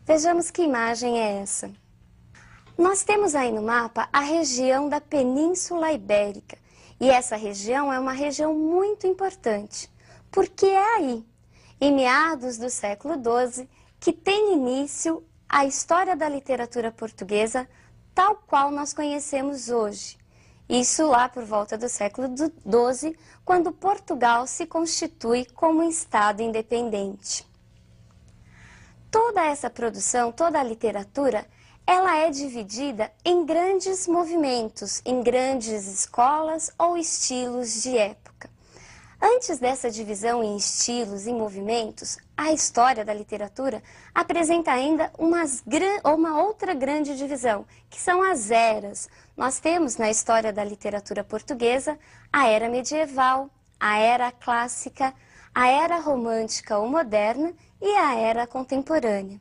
Vejamos que imagem é essa. Nós temos aí no mapa a região da Península Ibérica. E essa região é uma região muito importante, porque é aí, em meados do século XII, que tem início a história da literatura portuguesa tal qual nós conhecemos hoje. Isso lá por volta do século XII, quando Portugal se constitui como um Estado independente. Toda essa produção, toda a literatura, ela é dividida em grandes movimentos, em grandes escolas ou estilos de época. Antes dessa divisão em estilos e movimentos, a história da literatura apresenta ainda uma outra grande divisão, que são as eras. Nós temos na história da literatura portuguesa a era medieval, a era clássica, a era romântica ou moderna e a era contemporânea.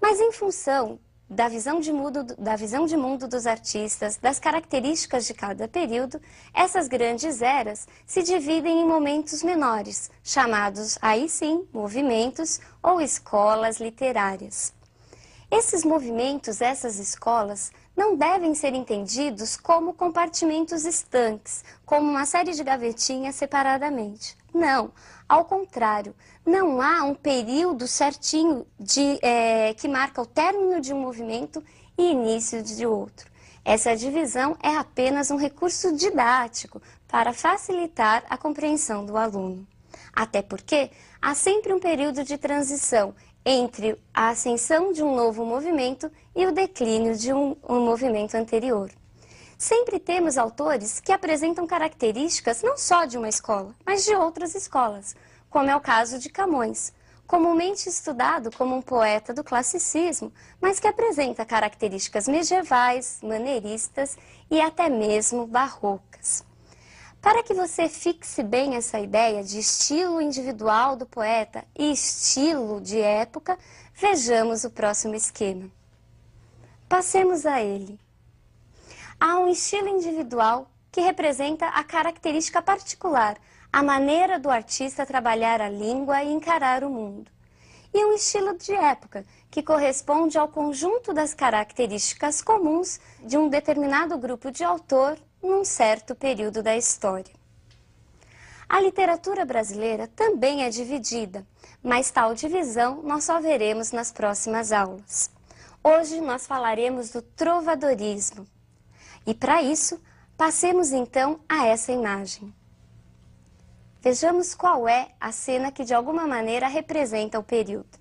Mas em função da visão de mundo dos artistas, das características de cada período, essas grandes eras se dividem em momentos menores, chamados, aí sim, movimentos ou escolas literárias. Esses movimentos, essas escolas, não devem ser entendidos como compartimentos estanques, como uma série de gavetinhas separadamente. Não, ao contrário, não há um período certinho que marca o término de um movimento e início de outro. Essa divisão é apenas um recurso didático para facilitar a compreensão do aluno. Até porque há sempre um período de transição entre a ascensão de um novo movimento e o declínio de um movimento anterior. Sempre temos autores que apresentam características não só de uma escola, mas de outras escolas, como é o caso de Camões, comumente estudado como um poeta do classicismo, mas que apresenta características medievais, maneiristas e até mesmo barrocas. Para que você fixe bem essa ideia de estilo individual do poeta e estilo de época, vejamos o próximo esquema. Passemos a ele. Há um estilo individual que representa a característica particular, a maneira do artista trabalhar a língua e encarar o mundo. E um estilo de época, que corresponde ao conjunto das características comuns de um determinado grupo de autor num certo período da história. A literatura brasileira também é dividida, mas tal divisão nós só veremos nas próximas aulas. Hoje nós falaremos do trovadorismo. E para isso, passemos então a essa imagem. Vejamos qual é a cena que de alguma maneira representa o período.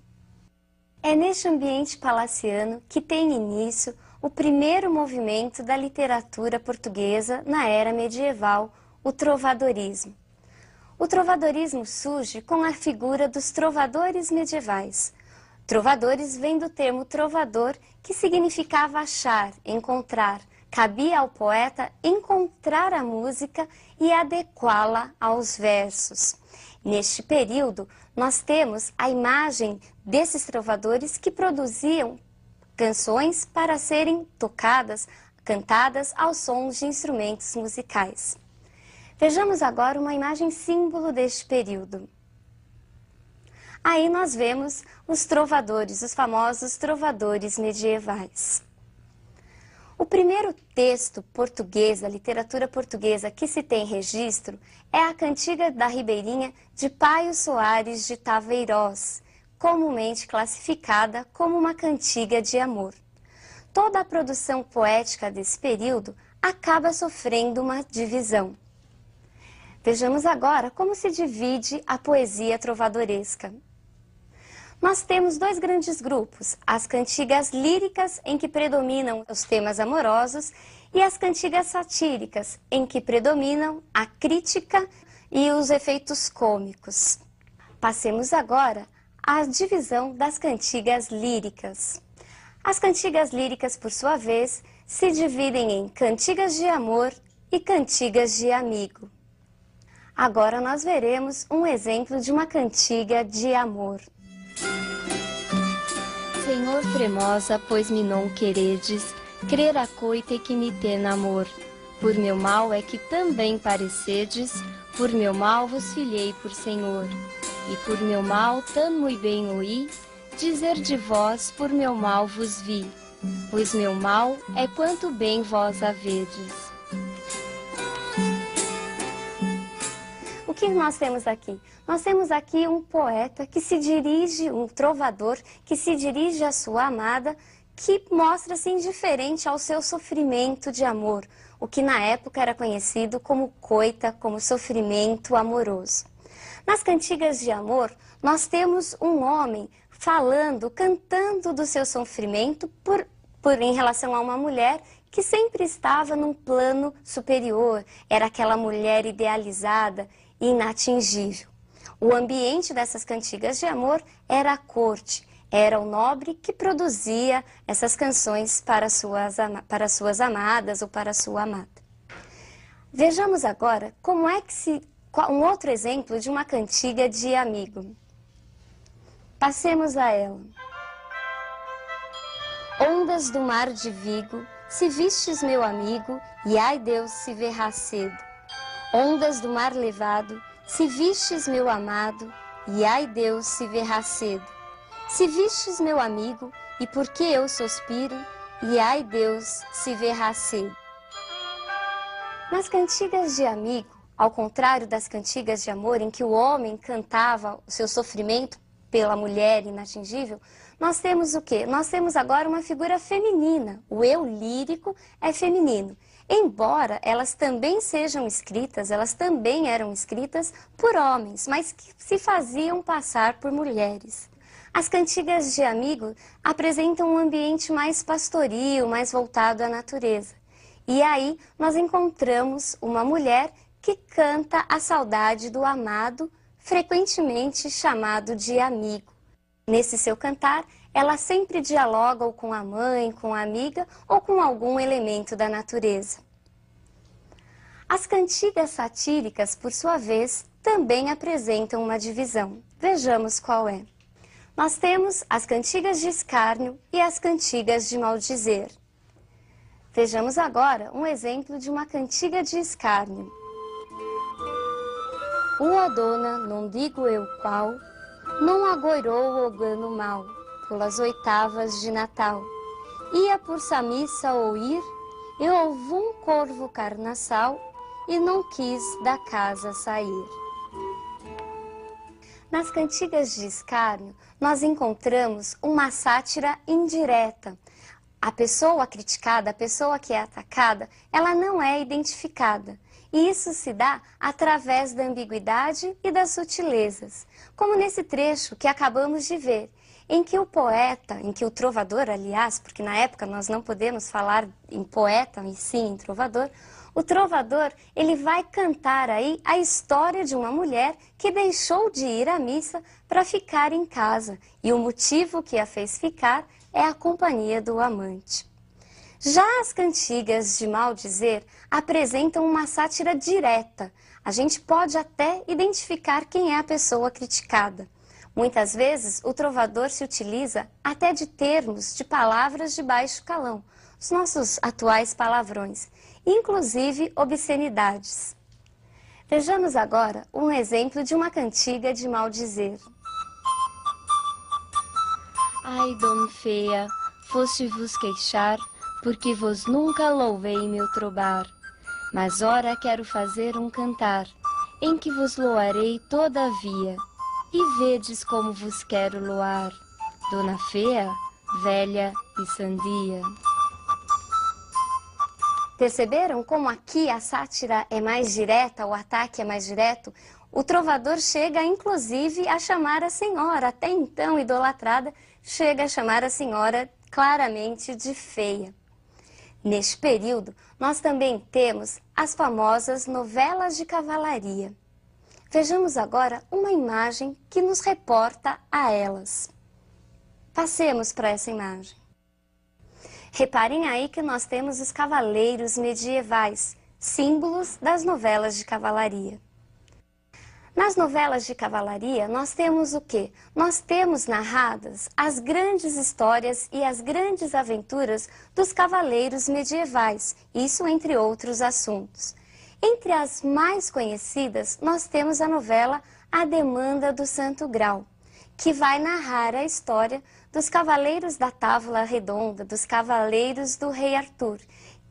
É neste ambiente palaciano que tem início o primeiro movimento da literatura portuguesa na era medieval, o trovadorismo. O trovadorismo surge com a figura dos trovadores medievais. Trovadores vem do termo trovador, que significava achar, encontrar. Cabia ao poeta encontrar a música e adequá-la aos versos. Neste período, nós temos a imagem desses trovadores que produziam canções para serem tocadas, cantadas aos sons de instrumentos musicais. Vejamos agora uma imagem símbolo deste período. Aí nós vemos os trovadores, os famosos trovadores medievais. O primeiro texto português, da literatura portuguesa, que se tem registro é a Cantiga da Ribeirinha de Paio Soares de Taveirós, comumente classificada como uma cantiga de amor. Toda a produção poética desse período acaba sofrendo uma divisão. Vejamos agora como se divide a poesia trovadoresca. Nós temos dois grandes grupos, as cantigas líricas, em que predominam os temas amorosos, e as cantigas satíricas, em que predominam a crítica e os efeitos cômicos. Passemos agora à divisão das cantigas líricas. As cantigas líricas, por sua vez, se dividem em cantigas de amor e cantigas de amigo. Agora nós veremos um exemplo de uma cantiga de amor. Senhor Fremosa, pois me não queredes, crer a coita que me tem amor. Por meu mal é que também parecedes, por meu mal vos filhei por Senhor. E por meu mal tão muito bem oí, dizer de vós por meu mal vos vi, pois meu mal é quanto bem vós havedes. O que nós temos aqui? Nós temos aqui um poeta que se dirige, um trovador, que se dirige à sua amada, que mostra-se indiferente ao seu sofrimento de amor, o que na época era conhecido como coita, como sofrimento amoroso. Nas cantigas de amor, nós temos um homem falando, cantando do seu sofrimento em relação a uma mulher que sempre estava num plano superior, era aquela mulher idealizada e inatingível. O ambiente dessas cantigas de amor era a corte, era o nobre que produzia essas canções para suas amadas ou para sua amada. Vejamos agora como é que um outro exemplo de uma cantiga de amigo. Passemos a ela. Ondas do mar de Vigo, se vistes meu amigo, e ai Deus se verá cedo. Ondas do mar levado, se vistes meu amado, e ai Deus se verá cedo. Se vistes meu amigo, e porque eu suspiro, e ai Deus se verá cedo. Nas cantigas de amigo, ao contrário das cantigas de amor, em que o homem cantava o seu sofrimento pela mulher inatingível, nós temos o quê? Nós temos agora uma figura feminina. O eu lírico é feminino. Embora elas também sejam escritas, elas também eram escritas por homens, mas que se faziam passar por mulheres. As cantigas de amigo apresentam um ambiente mais pastoril, mais voltado à natureza. E aí nós encontramos uma mulher que canta a saudade do amado, frequentemente chamado de amigo. Nesse seu cantar, ela sempre dialoga ou com a mãe, com a amiga ou com algum elemento da natureza. As cantigas satíricas, por sua vez, também apresentam uma divisão. Vejamos qual é. Nós temos as cantigas de escárnio e as cantigas de maldizer. Vejamos agora um exemplo de uma cantiga de escárnio. Uma dona, não digo eu qual, não agoirou o gano mal, pelas oitavas de Natal. Ia por samissa ou ir, e houve um corvo carnaçal, e não quis da casa sair. Nas cantigas de escárnio, nós encontramos uma sátira indireta. A pessoa criticada, a pessoa que é atacada, ela não é identificada. E isso se dá através da ambiguidade e das sutilezas. Como nesse trecho que acabamos de ver, em que o poeta, em que o trovador, aliás, porque na época nós não podemos falar em poeta e sim em trovador, o trovador, ele vai cantar aí a história de uma mulher que deixou de ir à missa para ficar em casa. E o motivo que a fez ficar é a companhia do amante. Já as cantigas de maldizer apresentam uma sátira direta. A gente pode até identificar quem é a pessoa criticada. Muitas vezes o trovador se utiliza até de termos, de palavras de baixo calão, os nossos atuais palavrões, inclusive obscenidades. Vejamos agora um exemplo de uma cantiga de maldizer. Ai, dona feia, foste vos queixar, porque vos nunca louvei meu trobar. Mas ora quero fazer um cantar, em que vos loarei todavia, e vedes como vos quero loar, dona feia, velha e sandia. Perceberam como aqui a sátira é mais direta, o ataque é mais direto? O trovador chega, inclusive, a chamar a senhora, até então idolatrada, chega a chamar a senhora claramente de feia. Neste período, nós também temos as famosas novelas de cavalaria. Vejamos agora uma imagem que nos reporta a elas. Passemos para essa imagem. Reparem aí que nós temos os cavaleiros medievais, símbolos das novelas de cavalaria. Nas novelas de cavalaria, nós temos o quê? Nós temos narradas as grandes histórias e as grandes aventuras dos cavaleiros medievais, isso entre outros assuntos. Entre as mais conhecidas, nós temos a novela A Demanda do Santo Grau, que vai narrar a história dos cavaleiros da Távola Redonda, dos cavaleiros do rei Arthur,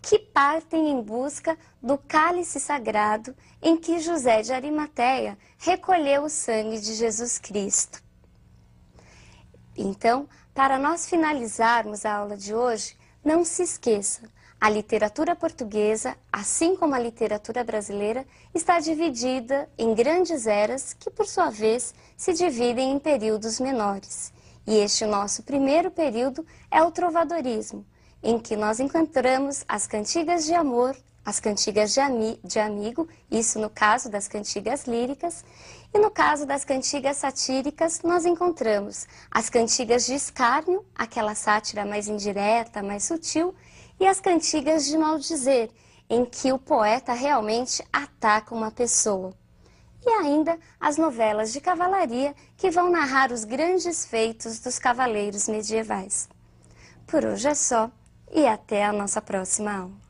que partem em busca do cálice sagrado em que José de Arimateia recolheu o sangue de Jesus Cristo. Então, para nós finalizarmos a aula de hoje, não se esqueça, a literatura portuguesa, assim como a literatura brasileira, está dividida em grandes eras que, por sua vez, se dividem em períodos menores. E este nosso primeiro período é o trovadorismo, em que nós encontramos as cantigas de amor, as cantigas de amigo, isso no caso das cantigas líricas, e no caso das cantigas satíricas, nós encontramos as cantigas de escárnio, aquela sátira mais indireta, mais sutil, e as cantigas de maldizer, em que o poeta realmente ataca uma pessoa. E ainda as novelas de cavalaria, que vão narrar os grandes feitos dos cavaleiros medievais. Por hoje é só, e até a nossa próxima aula.